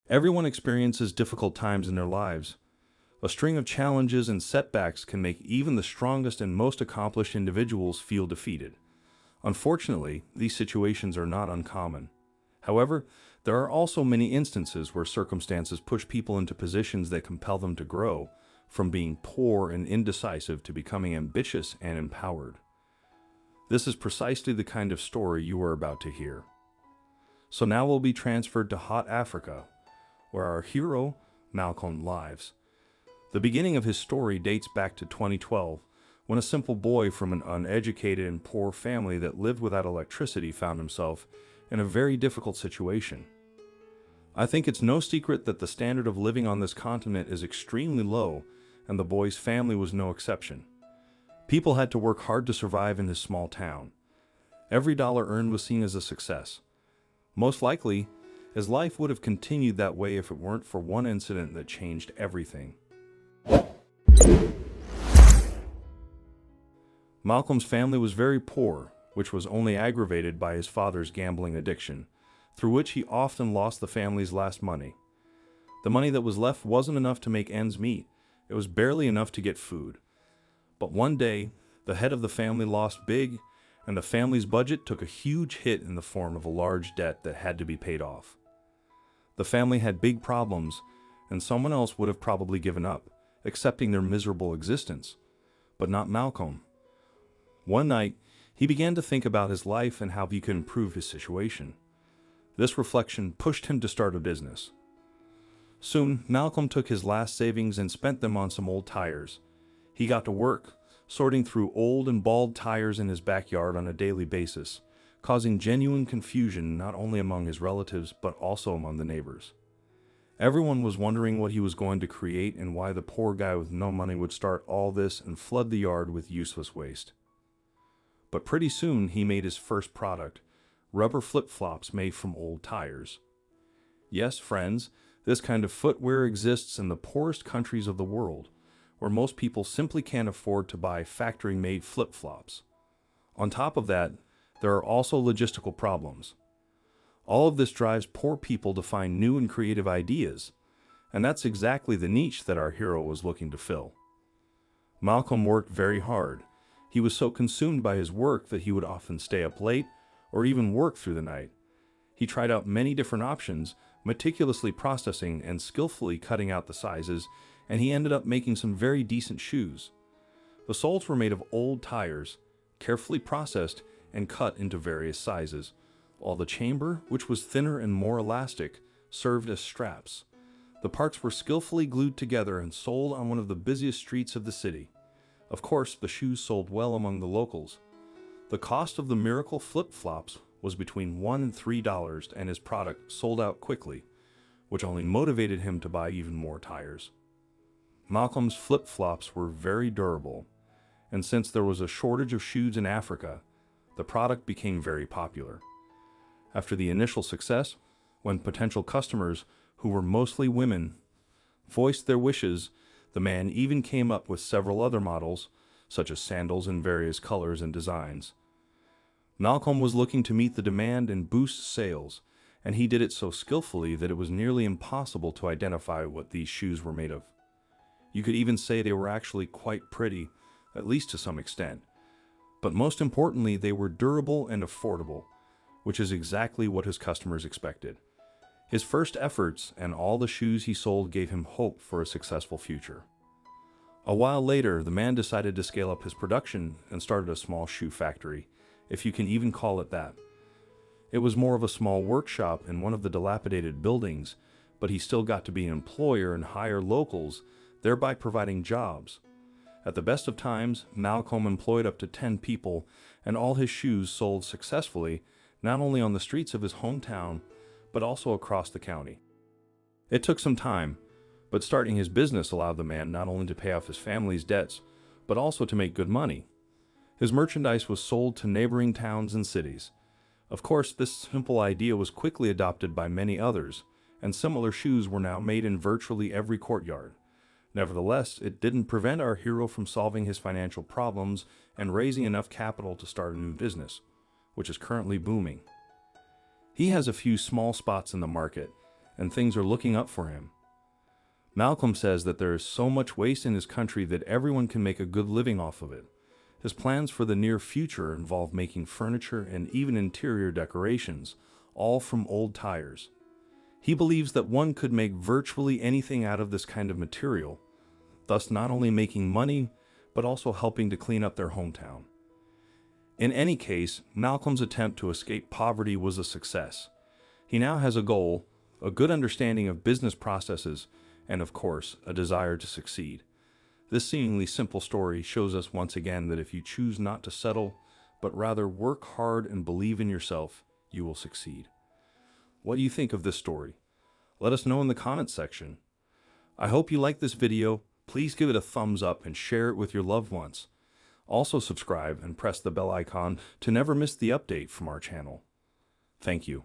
Everyone experiences difficult times in their lives. A string of challenges and setbacks can make even the strongest and most accomplished individuals feel defeated. Unfortunately, these situations are not uncommon. However, there are also many instances where circumstances push people into positions that compel them to grow, from being poor and indecisive to becoming ambitious and empowered. This is precisely the kind of story you are about to hear. So now we'll be transferred to hot Africa, where our hero, Malcolm, lives. The beginning of his story dates back to 2012, when a simple boy from an uneducated and poor family that lived without electricity found himself in a very difficult situation. I think it's no secret that the standard of living on this continent is extremely low, and the boy's family was no exception. People had to work hard to survive in his small town. Every dollar earned was seen as a success. Most likely, his life would have continued that way if it weren't for one incident that changed everything. Malcolm's family was very poor, which was only aggravated by his father's gambling addiction, through which he often lost the family's last money. The money that was left wasn't enough to make ends meet. It was barely enough to get food. But one day, the head of the family lost big, and the family's budget took a huge hit in the form of a large debt that had to be paid off. The family had big problems, and someone else would have probably given up, accepting their miserable existence. But not Malcolm. One night, he began to think about his life and how he could improve his situation. This reflection pushed him to start a business. Soon, Malcolm took his last savings and spent them on some old tires. He got to work, sorting through old and bald tires in his backyard on a daily basis, causing genuine confusion not only among his relatives but also among the neighbors. Everyone was wondering what he was going to create and why the poor guy with no money would start all this and flood the yard with useless waste. But pretty soon he made his first product, rubber flip-flops made from old tires. Yes, friends, this kind of footwear exists in the poorest countries of the world, where most people simply can't afford to buy factory-made flip-flops. On top of that, there are also logistical problems. All of this drives poor people to find new and creative ideas, and that's exactly the niche that our hero was looking to fill. Malcolm worked very hard. He was so consumed by his work that he would often stay up late or even work through the night. He tried out many different options, meticulously processing and skillfully cutting out the sizes, and he ended up making some very decent shoes. The soles were made of old tires, carefully processed and cut into various sizes, while the chamber, which was thinner and more elastic, served as straps. The parts were skillfully glued together and sold on one of the busiest streets of the city. Of course, the shoes sold well among the locals. The cost of the miracle flip-flops was between $1 and $3, and his product sold out quickly, which only motivated him to buy even more tires. Malcolm's flip-flops were very durable, and since there was a shortage of shoes in Africa, the product became very popular. After the initial success, when potential customers, who were mostly women, voiced their wishes, the man even came up with several other models, such as sandals in various colors and designs. Malcolm was looking to meet the demand and boost sales, and he did it so skillfully that it was nearly impossible to identify what these shoes were made of. You could even say they were actually quite pretty, at least to some extent. But most importantly, they were durable and affordable, which is exactly what his customers expected. His first efforts and all the shoes he sold gave him hope for a successful future. A while later, the man decided to scale up his production and started a small shoe factory, if you can even call it that. It was more of a small workshop in one of the dilapidated buildings, but he still got to be an employer and hire locals, thereby providing jobs. At the best of times, Malcolm employed up to 10 people, and all his shoes sold successfully, not only on the streets of his hometown, but also across the county. It took some time, but starting his business allowed the man not only to pay off his family's debts, but also to make good money. His merchandise was sold to neighboring towns and cities. Of course, this simple idea was quickly adopted by many others, and similar shoes were now made in virtually every courtyard. Nevertheless, it didn't prevent our hero from solving his financial problems and raising enough capital to start a new business, which is currently booming. He has a few small spots in the market, and things are looking up for him. Malcolm says that there is so much waste in his country that everyone can make a good living off of it. His plans for the near future involve making furniture and even interior decorations, all from old tires. He believes that one could make virtually anything out of this kind of material, thus not only making money, but also helping to clean up their hometown. In any case, Malcolm's attempt to escape poverty was a success. He now has a goal, a good understanding of business processes, and of course, a desire to succeed. This seemingly simple story shows us once again that if you choose not to settle, but rather work hard and believe in yourself, you will succeed. What do you think of this story? Let us know in the comments section. I hope you liked this video. Please give it a thumbs up and share it with your loved ones. Also subscribe and press the bell icon to never miss the update from our channel. Thank you.